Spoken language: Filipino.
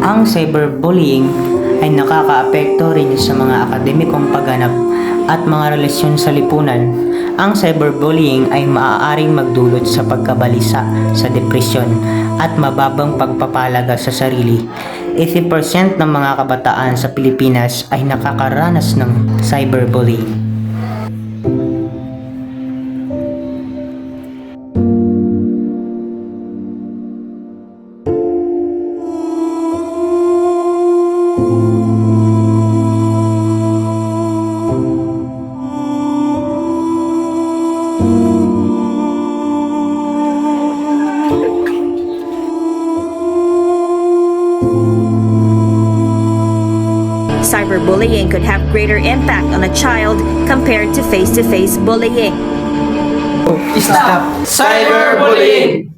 Ang cyberbullying ay nakakaapekto rin sa mga akademikong pagganap at mga relasyon sa lipunan. Ang cyberbullying ay maaaring magdulot sa pagkabalisa, sa depresyon, at mababang pagpapalaga sa sarili. 80% ng mga kabataan sa Pilipinas ay nakakaranas ng cyberbullying. Cyberbullying could have greater impact on a child compared to face-to-face bullying. Stop cyberbullying!